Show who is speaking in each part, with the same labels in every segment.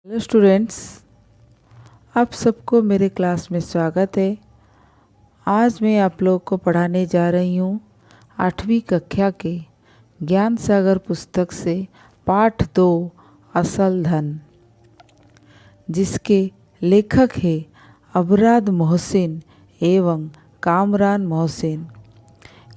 Speaker 1: Hello students, आप सबको मेरे क्लास में स्वागत है। आज मैं आप लोग को पढ़ाने जा रही हूँ 8वीं कक्षा के ज्ञान सागर पुस्तक से पाठ 2 असल धन, जिसके लेखक है अबराद मोहसिन एवं कामरान मोहसिन।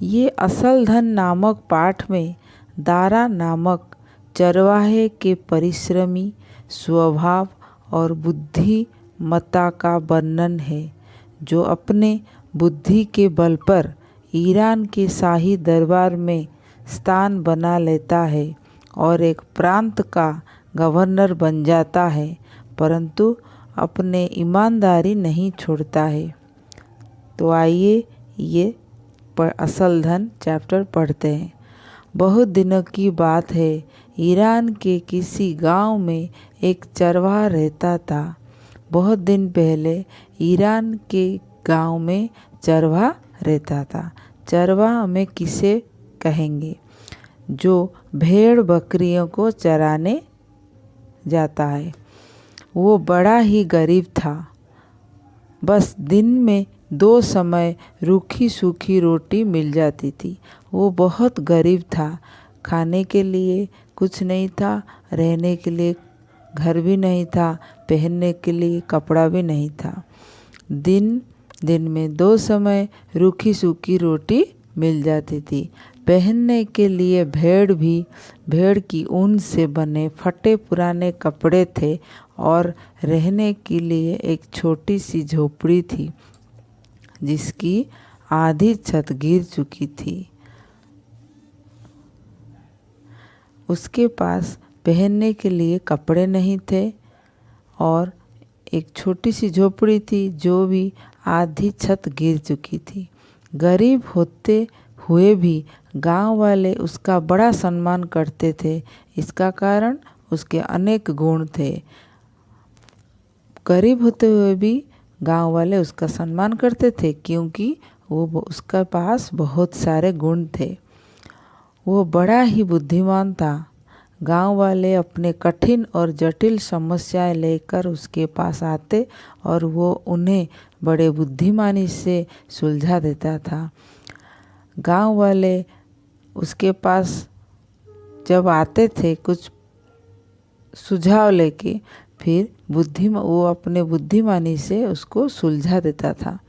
Speaker 1: ये असल धन नामक पाठ में दारा नामक चरवाहे के परिश्रमी स्वभाव और बुद्धिमत्ता का वर्णन है, जो अपने बुद्धि के बल पर ईरान के शाही दरबार में स्थान बना लेता है और एक प्रांत का गवर्नर बन जाता है, परंतु अपने ईमानदारी नहीं छोड़ता है। तो आइए ये असल धन चैप्टर पढ़ते हैं। बहुत दिनों की बात है, ईरान के किसी गांव में एक चरवाहा रहता था। बहुत दिन पहले ईरान के गांव में चरवाहा रहता था। चरवाहा हमें किसे कहेंगे? जो भेड़ बकरियों को चराने जाता है। वो बड़ा ही गरीब था। बस दिन में 2 समय रूखी सूखी रोटी मिल जाती थी। वो बहुत गरीब था। खाने के लिए कुछ नहीं था, रहने के लिए घर भी नहीं था, पहनने के लिए कपड़ा भी नहीं था। दिन में 2 समय रूखी सूखी रोटी मिल जाती थी। पहनने के लिए भेड़ की ऊन से बने फटे पुराने कपड़े थे और रहने के लिए एक छोटी सी झोपड़ी थी, जिसकी आधी छत गिर चुकी थी। उसके पास पहनने के लिए कपड़े नहीं थे और एक छोटी सी झोपड़ी थी, जो भी आधी छत गिर चुकी थी। गरीब होते हुए भी गांव वाले उसका बड़ा सम्मान करते थे। इसका कारण उसके अनेक गुण थे। गरीब होते हुए भी गांव वाले उसका सम्मान करते थे, क्योंकि उसके पास बहुत सारे गुण थे। वो बड़ा ही बुद्धिमान था। गांव वाले अपने कठिन और जटिल समस्याएं लेकर उसके पास आते और वो उन्हें बड़े बुद्धिमानी से सुलझा देता था। गांव वाले उसके पास जब आते थे कुछ सुझाव लेके, फिर वो अपने बुद्धिमानी से उसको सुलझा देता था।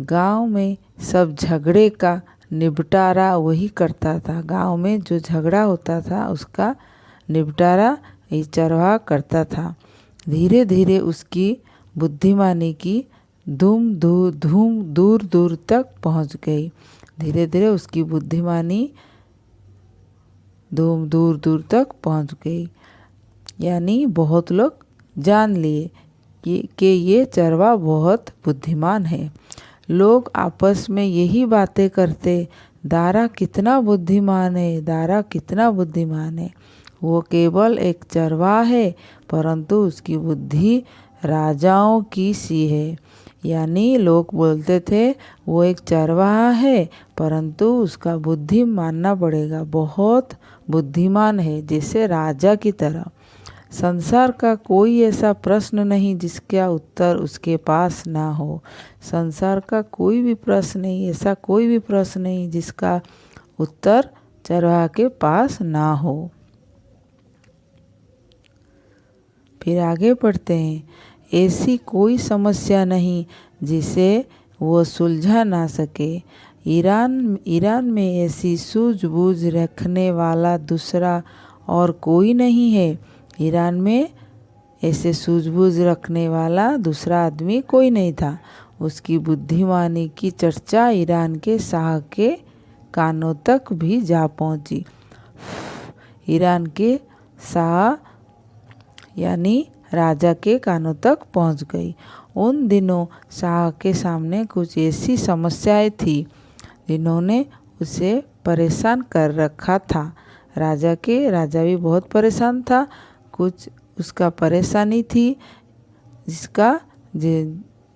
Speaker 1: गांव में सब झगड़े का निपटारा वही करता था। गांव में जो झगड़ा होता था उसका निपटारा ये चरवाहा करता था। धीरे धीरे उसकी बुद्धिमानी की धूम दूर दूर तक पहुंच गई। धीरे धीरे उसकी बुद्धिमानी धूम दूर दूर तक पहुंच गई। यानी बहुत लोग जान लिए कि ये चरवाहा बहुत बुद्धिमान है। लोग आपस में यही बातें करते, दारा कितना बुद्धिमान है, दारा कितना बुद्धिमान है। वो केवल एक चरवाहा है, परंतु उसकी बुद्धि राजाओं की सी है। यानी लोग बोलते थे वो एक चरवाहा है, परंतु उसका बुद्धि मानना पड़ेगा, बहुत बुद्धिमान है, जैसे राजा की तरह। संसार का कोई ऐसा प्रश्न नहीं जिसका उत्तर उसके पास ना हो। संसार का कोई भी प्रश्न नहीं, ऐसा कोई भी प्रश्न नहीं जिसका उत्तर चरवाहा के पास ना हो। फिर आगे पढ़ते हैं। ऐसी कोई समस्या नहीं जिसे वो सुलझा ना सके। ईरान में ऐसी सूझबूझ रखने वाला दूसरा और कोई नहीं है। ईरान में ऐसे सूझबूझ रखने वाला दूसरा आदमी कोई नहीं था। उसकी बुद्धिमानी की चर्चा ईरान के शाह के कानों तक भी जा पहुंची। ईरान के शाह यानी राजा के कानों तक पहुंच गई। उन दिनों शाह के सामने कुछ ऐसी समस्याएं थी जिन्होंने उसे परेशान कर रखा था। राजा भी बहुत परेशान था। कुछ उसका परेशानी थी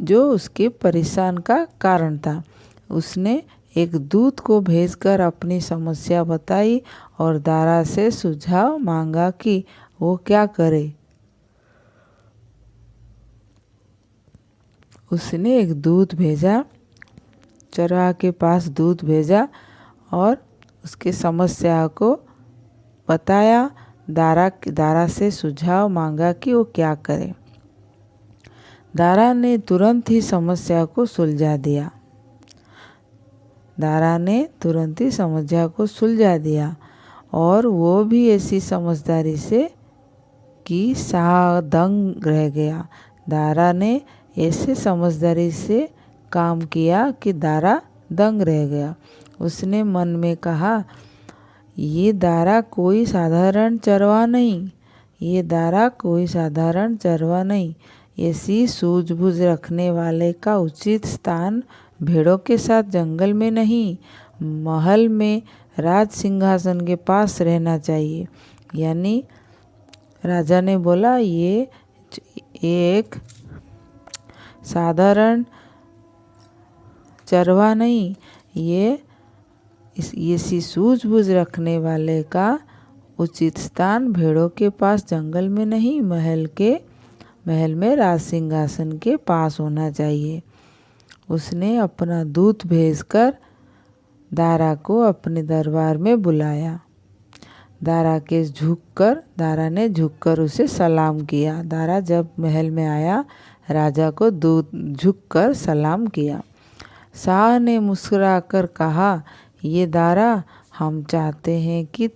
Speaker 1: जो उसके परेशान का कारण था। उसने एक दूत को भेजकर अपनी समस्या बताई और दारा से सुझाव मांगा कि वो क्या करे। उसने एक दूत भेजा, चरवाहा के पास दूत भेजा और उसके समस्या को बताया। दारा से सुझाव मांगा कि वो क्या करे। दारा ने तुरंत ही समस्या को सुलझा दिया। दारा ने तुरंत ही समस्या को सुलझा दिया और वो भी ऐसी समझदारी से कि शाह दंग रह गया। दारा ने ऐसे समझदारी से काम किया कि दारा दंग रह गया। उसने मन में कहा, ये दारा कोई साधारण चरवाहा नहीं, ये दारा कोई साधारण चरवाहा नहीं। ऐसी सूझबूझ रखने वाले का उचित स्थान भेड़ों के साथ जंगल में नहीं, महल में राज सिंहासन के पास रहना चाहिए। यानी राजा ने बोला, ये एक साधारण चरवाहा नहीं, ये इसी सूझबूझ रखने वाले का उचित स्थान भेड़ों के पास जंगल में नहीं, महल में राज सिंहासन के पास होना चाहिए। उसने अपना दूत भेजकर दारा को अपने दरबार में बुलाया। दारा ने झुककर उसे सलाम किया। दारा जब महल में आया, राजा को दूत झुककर सलाम किया। शाह ने मुस्कुराकर कहा, ये दारा, हम चाहते हैं कि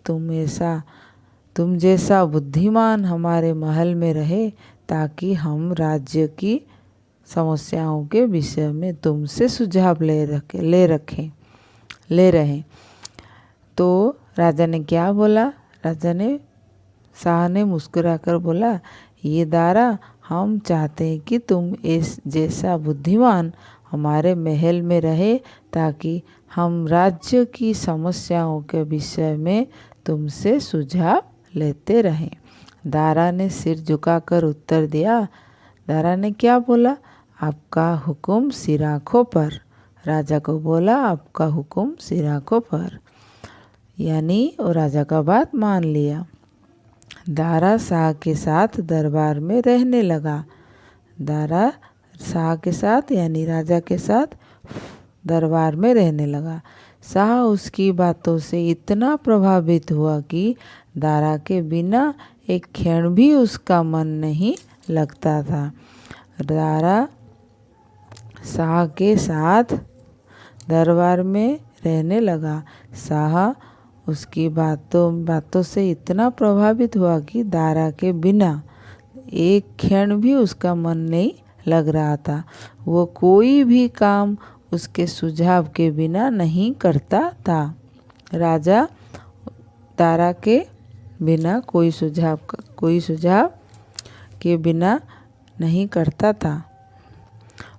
Speaker 1: तुम जैसा बुद्धिमान हमारे महल में रहे, ताकि हम राज्य की समस्याओं के विषय में तुमसे सुझाव ले रहें। तो राजा ने क्या बोला? शाह ने मुस्कुराकर बोला, ये दारा, हम चाहते हैं कि तुम इस जैसा बुद्धिमान हमारे महल में रहे, ताकि हम राज्य की समस्याओं के विषय में तुमसे सुझाव लेते रहें। दारा ने सिर झुकाकर उत्तर दिया। दारा ने क्या बोला? आपका हुक्म सिर आँखों पर। राजा को बोला, आपका हुक्म सिर आँखों पर। यानी वो राजा का बात मान लिया। दारा शाह के साथ दरबार में रहने लगा। दारा शाह के साथ यानी राजा के साथ दरबार में रहने लगा। शाह उसकी बातों से इतना प्रभावित हुआ कि दारा के बिना एक क्षण भी उसका मन नहीं लगता था। दारा शाह के साथ दरबार में रहने लगा। शाह उसकी बातों से इतना प्रभावित हुआ कि दारा के बिना एक क्षण भी उसका मन नहीं लग रहा था। वो कोई भी काम उसके सुझाव के बिना नहीं करता था। राजा दारा के बिना कोई सुझाव के बिना नहीं करता था।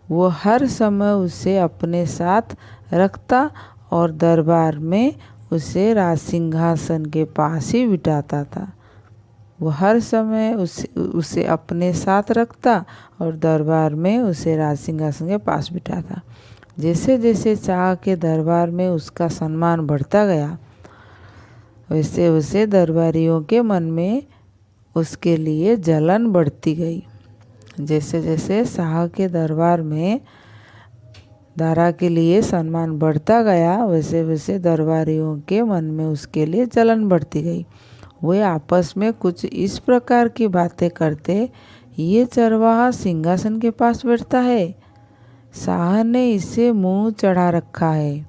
Speaker 1: वो हर समय उसे अपने साथ रखता और दरबार में उसे राज सिंहासन के पास ही बिठाता था। वो हर समय उसे अपने साथ रखता और दरबार में उसे राज सिंहासन के पास बिठाता। जैसे जैसे शाह के दरबार में उसका सम्मान बढ़ता गया, वैसे वैसे दरबारियों के मन में उसके लिए जलन बढ़ती गई। जैसे जैसे शाह के दरबार में दारा के लिए सम्मान बढ़ता गया, वैसे वैसे दरबारियों के मन में उसके लिए जलन बढ़ती गई। वे आपस में कुछ इस प्रकार की बातें करते, ये चरवाहा सिंहासन के पास बैठता है, शाह ने इसे मुंह चढ़ा रखा है।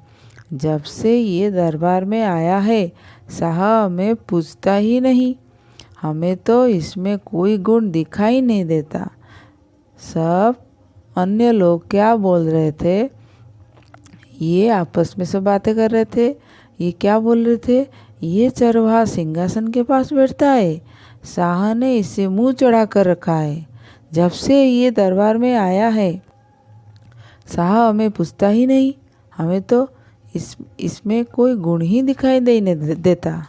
Speaker 1: जब से ये दरबार में आया है, शाह हमें पूछता ही नहीं। हमें तो इसमें कोई गुण दिखाई नहीं देता। सब अन्य लोग क्या बोल रहे थे? ये आपस में सब बातें कर रहे थे। ये क्या बोल रहे थे? ये चरवाहा सिंहासन के पास बैठता है, शाह ने इसे मुंह चढ़ा कर रखा है। जब से ये दरबार में आया है, शाह हमें पूछता ही नहीं। हमें तो इसमें कोई गुण ही दिखाई देता।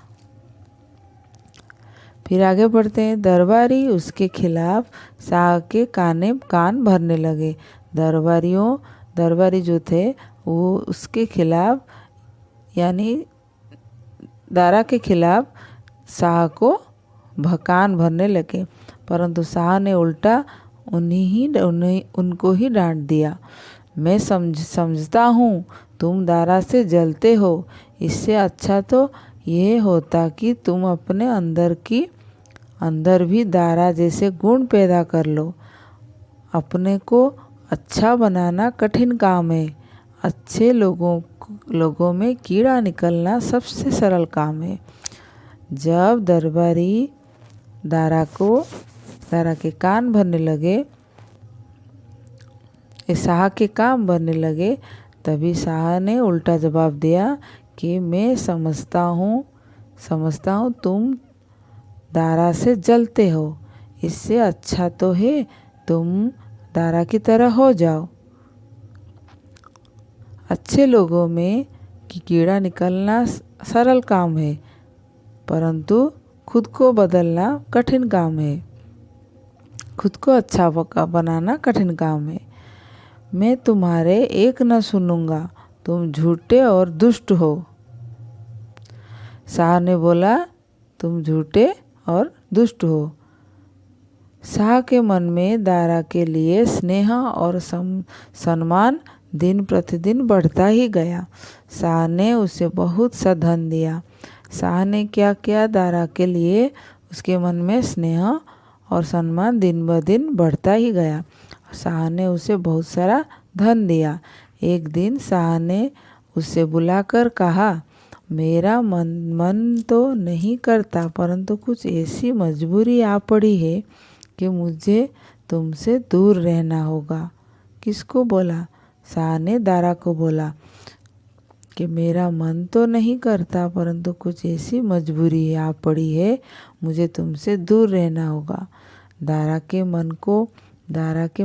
Speaker 1: फिर आगे बढ़ते हैं। दरबारी उसके खिलाफ शाह के कान भरने लगे। दरबारी जो थे वो उसके खिलाफ यानी दारा के खिलाफ शाह को कान भरने लगे, परंतु शाह ने उल्टा उनको ही डांट दिया। मैं समझता हूँ तुम दारा से जलते हो, इससे अच्छा तो ये होता कि तुम अपने अंदर भी दारा जैसे गुण पैदा कर लो। अपने को अच्छा बनाना कठिन काम है, अच्छे लोगों में कीड़ा निकलना सबसे सरल काम है। जब दरबारी दारा के कान भरने लगे, शाह के काम भरने लगे, तभी शाह ने उल्टा जवाब दिया कि मैं समझता हूँ तुम दारा से जलते हो, इससे अच्छा तो है तुम दारा की तरह हो जाओ। अच्छे लोगों में कीड़ा निकलना सरल काम है, परंतु खुद को बदलना कठिन काम है। खुद को अच्छा बनाना कठिन काम है। मैं तुम्हारे एक न सुनूंगा, तुम झूठे और दुष्ट हो। शाह ने बोला, तुम झूठे और दुष्ट हो। शाह के मन में दारा के लिए स्नेह और सम्मान दिन प्रतिदिन बढ़ता ही गया। शाह ने उसे बहुत सा धन दिया। शाह ने क्या किया, दारा के लिए उसके मन में स्नेह और सम्मान दिन ब दिन बढ़ता ही गया। शाह ने उसे बहुत सारा धन दिया। एक दिन शाह ने उसे बुलाकर कहा, मेरा मन तो नहीं करता, परंतु कुछ ऐसी मजबूरी आ पड़ी है कि मुझे तुमसे दूर रहना होगा। किसको बोला? शाह ने दारा को बोला कि मेरा मन तो नहीं करता, परंतु कुछ ऐसी मजबूरी आ पड़ी है, मुझे तुमसे दूर रहना होगा। दारा के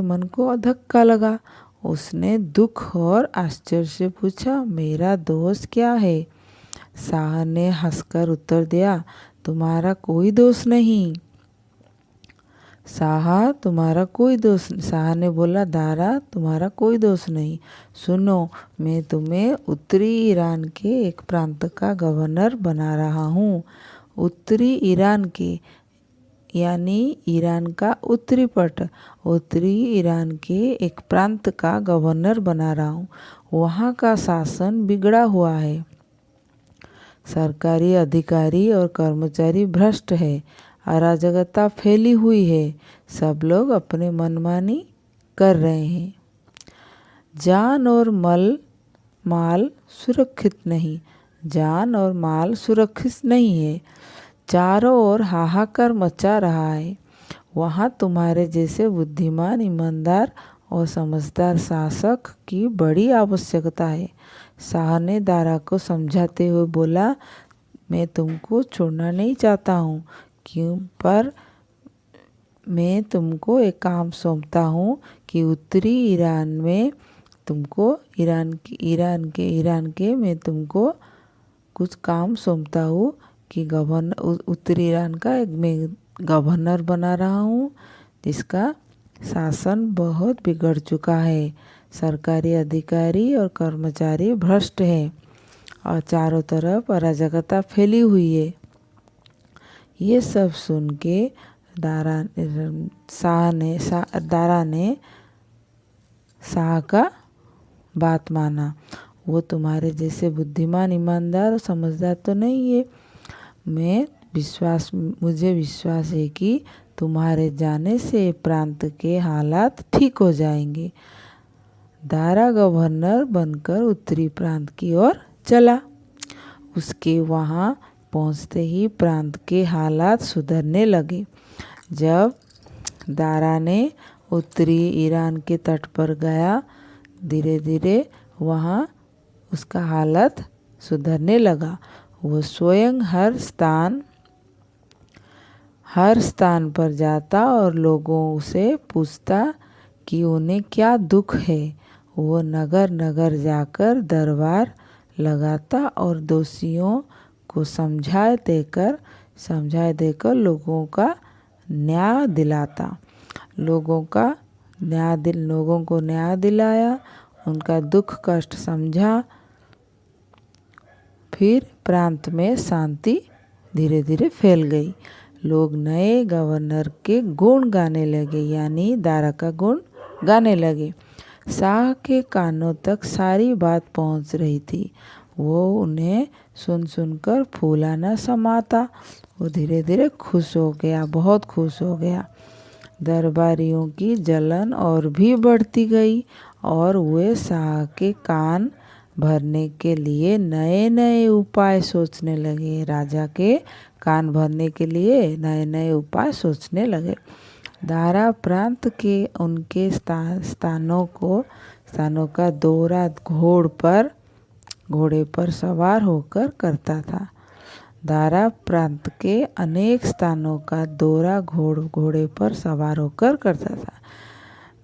Speaker 1: मन को धक्का लगा। उसने दुख और आश्चर्य से पूछा, मेरा दोष क्या है? शाह ने हंसकर उत्तर दिया, तुम्हारा कोई दोष नहीं। शाह ने बोला, दारा तुम्हारा कोई दोष नहीं। सुनो, मैं तुम्हें उत्तरी ईरान के एक प्रांत का गवर्नर बना रहा हूँ। उत्तरी ईरान के यानी ईरान का उत्तरी ईरान के एक प्रांत का गवर्नर बना रहा हूँ। वहाँ का शासन बिगड़ा हुआ है, सरकारी अधिकारी और कर्मचारी भ्रष्ट है, अराजकता फैली हुई है, सब लोग अपने मनमानी कर रहे हैं। जान और माल सुरक्षित नहीं है। चारों ओर हाहाकार मचा रहा है। वहाँ तुम्हारे जैसे बुद्धिमान, ईमानदार और समझदार शासक की बड़ी आवश्यकता है। शाह ने दारा को समझाते हुए बोला, मैं तुमको छोड़ना नहीं चाहता हूँ, पर मैं तुमको एक काम सौंपता हूँ कि उत्तरी ईरान में मैं तुमको कुछ काम सौंपता हूँ कि उत्तरी ईरान का मैं गवर्नर बना रहा हूँ, जिसका शासन बहुत बिगड़ चुका है, सरकारी अधिकारी और कर्मचारी भ्रष्ट हैं और चारों तरफ अराजकता फैली हुई है। ये सब सुन के दारा ने शाह का बात माना। वो तुम्हारे जैसे बुद्धिमान, ईमानदार और समझदार तो नहीं है। मुझे विश्वास है कि तुम्हारे जाने से प्रांत के हालात ठीक हो जाएंगे। दारा गवर्नर बनकर उत्तरी प्रांत की ओर चला। उसके वहाँ पहुँचते ही प्रांत के हालात सुधरने लगे। जब दारा ने उत्तरी ईरान के तट पर गया, धीरे धीरे वहाँ उसका हालत सुधरने लगा। वो स्वयं हर स्थान पर जाता और लोगों से पूछता कि उन्हें क्या दुख है। वो नगर नगर जाकर दरबार लगाता और दोषियों को समझाए देकर लोगों का न्याय दिलाता। लोगों को न्याय दिलाया, उनका दुख कष्ट समझा। फिर प्रांत में शांति धीरे धीरे फैल गई। लोग नए गवर्नर के गुण गाने लगे, यानी दारा का गुण गाने लगे। शाह के कानों तक सारी बात पहुंच रही थी। वो उन्हें सुन सुनकर फूला न समाता। वो धीरे धीरे खुश हो गया, बहुत खुश हो गया। दरबारियों की जलन और भी बढ़ती गई और वे शाह के कान भरने के लिए नए नए उपाय सोचने लगे। राजा के कान भरने के लिए नए नए उपाय सोचने लगे। दारा प्रांत के उनके स्थानों का दौरा घोड़े पर सवार होकर करता था। दारा प्रांत के अनेक स्थानों का दौरा घोड़े पर सवार होकर करता था।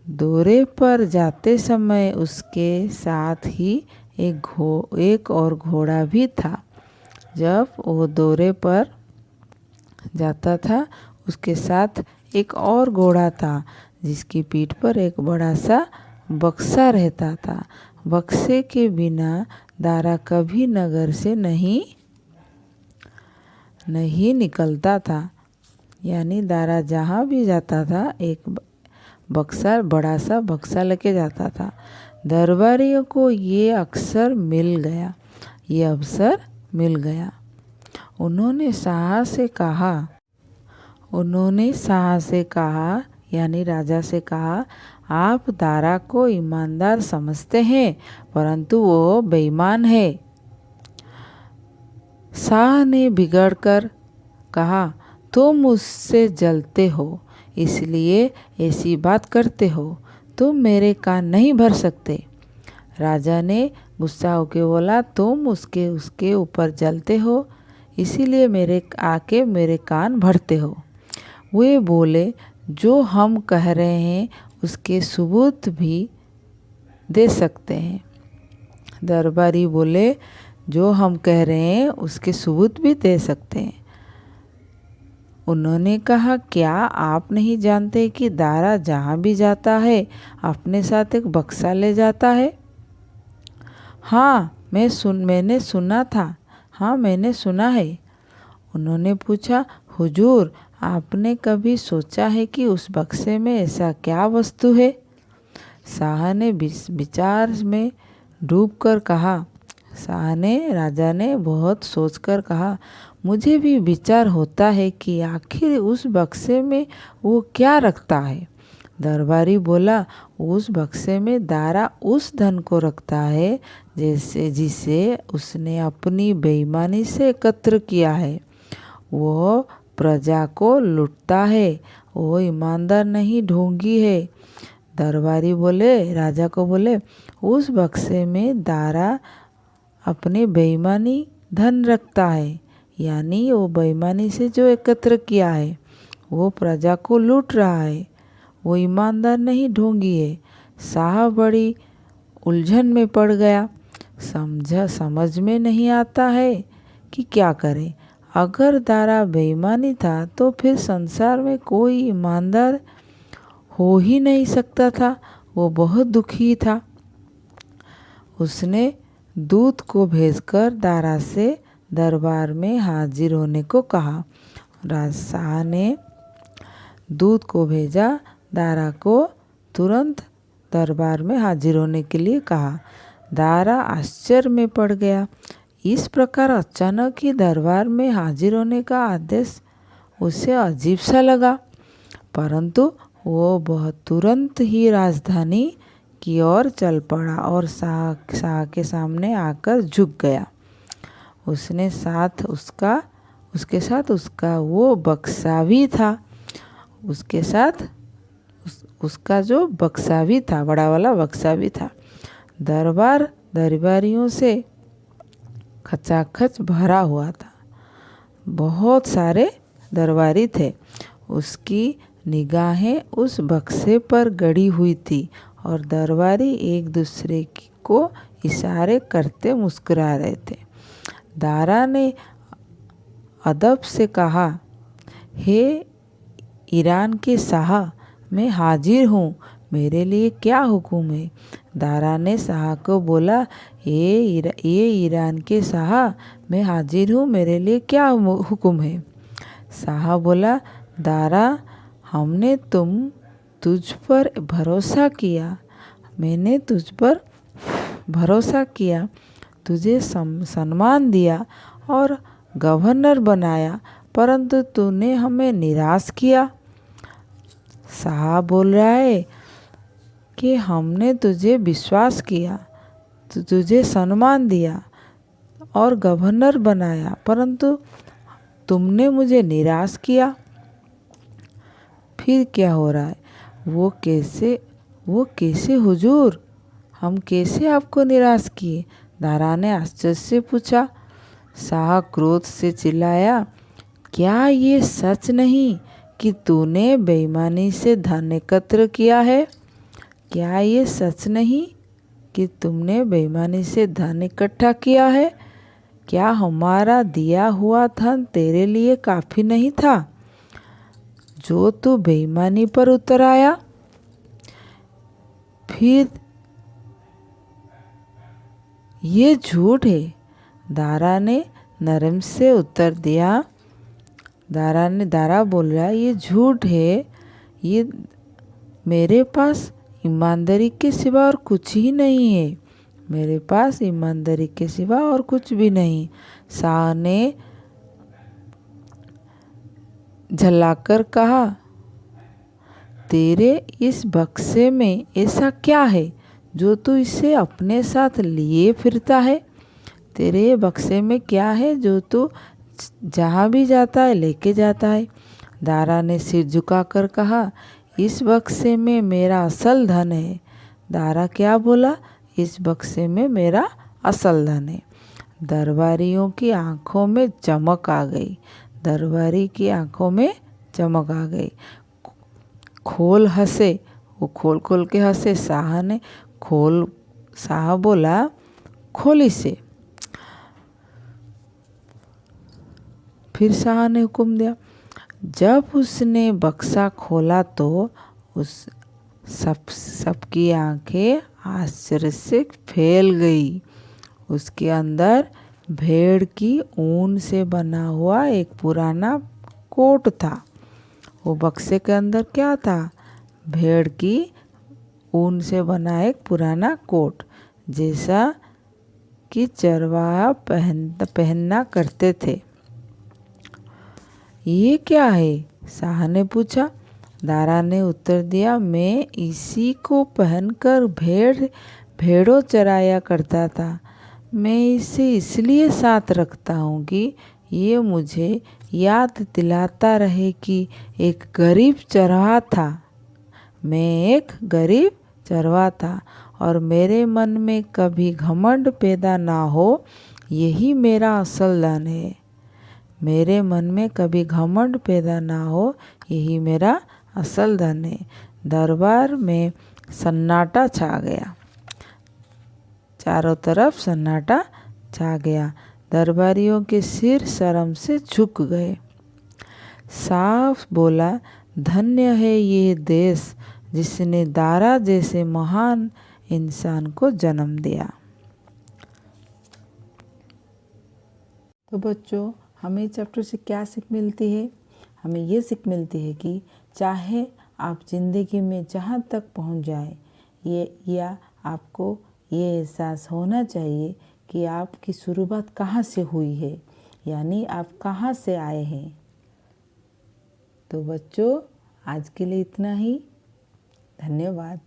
Speaker 1: दौरे पर जाते समय उसके साथ ही एक और घोड़ा भी था। जब वो दौरे पर जाता था, उसके साथ एक और घोड़ा था जिसकी पीठ पर एक बड़ा सा बक्सा रहता था। बक्से के बिना दारा कभी नगर से नहीं निकलता था, यानी दारा जहाँ भी जाता था एक बड़ा सा बक्सा लेके जाता था। दरबारियों को ये अवसर मिल गया। उन्होंने शाह से कहा, यानी राजा से कहा, आप दारा को ईमानदार समझते हैं, परंतु वो बेईमान है। शाह ने बिगड़कर कहा, तुम मुझसे जलते हो, इसलिए ऐसी बात करते हो। तुम मेरे कान नहीं भर सकते। राजा ने गुस्सा होकर बोला, तुम उसके ऊपर जलते हो, इसीलिए मेरे कान भरते हो। वे बोले, जो हम कह रहे हैं उसके सबूत भी दे सकते हैं। दरबारी बोले, जो हम कह रहे हैं उसके सबूत भी दे सकते हैं। उन्होंने कहा, क्या आप नहीं जानते कि दारा जहाँ भी जाता है अपने साथ एक बक्सा ले जाता है? हाँ, मैंने सुना था। हाँ, मैंने सुना है। उन्होंने पूछा, हुजूर, आपने कभी सोचा है कि उस बक्से में ऐसा क्या वस्तु है? शाह ने विचार में डूबकर कहा। राजा ने बहुत सोचकर कहा, मुझे भी विचार होता है कि आखिर उस बक्से में वो क्या रखता है। दरबारी बोला, उस बक्से में दारा उस धन को रखता है जिसे उसने अपनी बेईमानी से एकत्र किया है। वो प्रजा को लूटता है, वो ईमानदार नहीं, ढोंगी है। दरबारी राजा को बोले, उस बक्से में दारा अपने बेईमानी धन रखता है, यानी वो बेईमानी से जो एकत्र किया है वो प्रजा को लूट रहा है, वो ईमानदार नहीं, ढोंगी है। शाह बड़ी उलझन में पड़ गया। समझ में नहीं आता है कि क्या करे। अगर दारा बेईमानी था तो फिर संसार में कोई ईमानदार हो ही नहीं सकता था। वो बहुत दुखी था। उसने दूत को भेजकर दारा से दरबार में हाजिर होने को कहा। शाह ने दूत को भेजा, दारा को तुरंत दरबार में हाजिर होने के लिए कहा। दारा आश्चर्य में पड़ गया। इस प्रकार अचानक ही दरबार में हाजिर होने का आदेश उसे अजीब सा लगा, परंतु वो तुरंत ही राजधानी की ओर चल पड़ा और शाह के सामने आकर झुक गया। उसके साथ उसका वो बक्सा भी था। उसका जो बक्सा भी था, बड़ा वाला बक्सा भी था। दरबारियों से खचाखच भरा हुआ था। बहुत सारे दरबारी थे। उसकी निगाहें उस बक्से पर गड़ी हुई थी और दरबारी एक दूसरे को इशारे करते मुस्कुरा रहे थे। दारा ने अदब से कहा, हे ईरान के शाह, मैं हाजिर हूँ, मेरे लिए क्या हुक्म है? दारा ने शाह को बोला, ये ईरान के शाह, मैं हाजिर हूँ, मेरे लिए क्या हुक्म है? शाह बोला, दारा, हमने तुझ पर भरोसा किया, मैंने तुझ पर भरोसा किया, तुझे सम्मान दिया और गवर्नर बनाया, परंतु तूने हमें निराश किया। शाह बोल रहा है कि हमने तुझे विश्वास किया, तुझे सम्मान दिया और गवर्नर बनाया, परंतु तुमने मुझे निराश किया। फिर क्या हो रहा है? वो कैसे हुजूर, हम कैसे आपको निराश किए? दारा ने आश्चर्य से पूछा। शाह क्रोध से चिल्लाया, क्या ये सच नहीं कि तूने बेईमानी से धन एकत्र किया है? क्या ये सच नहीं कि तुमने बेईमानी से धन इकट्ठा किया है? क्या हमारा दिया हुआ धन तेरे लिए काफ़ी नहीं था जो तू बेईमानी पर उतर आया? फिर ये झूठ है। दारा ने नरम से उत्तर दिया। दारा बोल रहा है, ये झूठ है, ये मेरे पास ईमानदारी के सिवा और कुछ ही नहीं है, मेरे पास ईमानदारी के सिवा और कुछ भी नहीं। शाह ने झल्लाकर कहा, तेरे इस बक्से में ऐसा क्या है जो तू इसे अपने साथ लिए फिरता है? तेरे बक्से में क्या है जो तू जहाँ भी जाता है लेके जाता है? दारा ने सिर झुकाकर कहा, इस बक्से में मेरा असल धन है। दारा क्या बोला? इस बक्से में मेरा असल धन है। दरबारियों की आंखों में चमक आ गई। दरबारी की आंखों में चमक आ गई। खोल हंसे, वो खोल के हंसे। शाह बोला, खोल इसे। फिर शाह ने हुक्म दिया। जब उसने बक्सा खोला तो उस सबकी आंखें आश्चर्य से फैल गई। उसके अंदर भेड़ की ऊन से बना हुआ एक पुराना कोट था। वो बक्से के अंदर क्या था? भेड़ की ऊन से बना एक पुराना कोट, जैसा कि चरवाहा पहनना करते थे। ये क्या है? शाह ने पूछा। दारा ने उत्तर दिया, मैं इसी को पहनकर भेड़ों चराया करता था। मैं इसे इसलिए साथ रखता हूँ कि ये मुझे याद दिलाता रहे कि एक गरीब चरवाहा था। मैं एक गरीब चरवाहा था और मेरे मन में कभी घमंड पैदा ना हो, यही मेरा असल धन है। मेरे मन में कभी घमंड पैदा ना हो, यही मेरा असल धन है। दरबार में सन्नाटा छा गया। चारों तरफ सन्नाटा छा गया। दरबारियों के सिर शर्म से झुक गए। शाह बोला, धन्य है ये देश जिसने दारा जैसे महान इंसान को जन्म दिया। तो बच्चों, हमें चैप्टर से क्या सीख मिलती है? हमें ये सीख मिलती है कि चाहे आप ज़िंदगी में जहाँ तक पहुँच जाए, या आपको ये एहसास होना चाहिए कि आपकी शुरुआत कहाँ से हुई है, यानी आप कहाँ से आए हैं। तो बच्चों, आज के लिए इतना ही। धन्यवाद।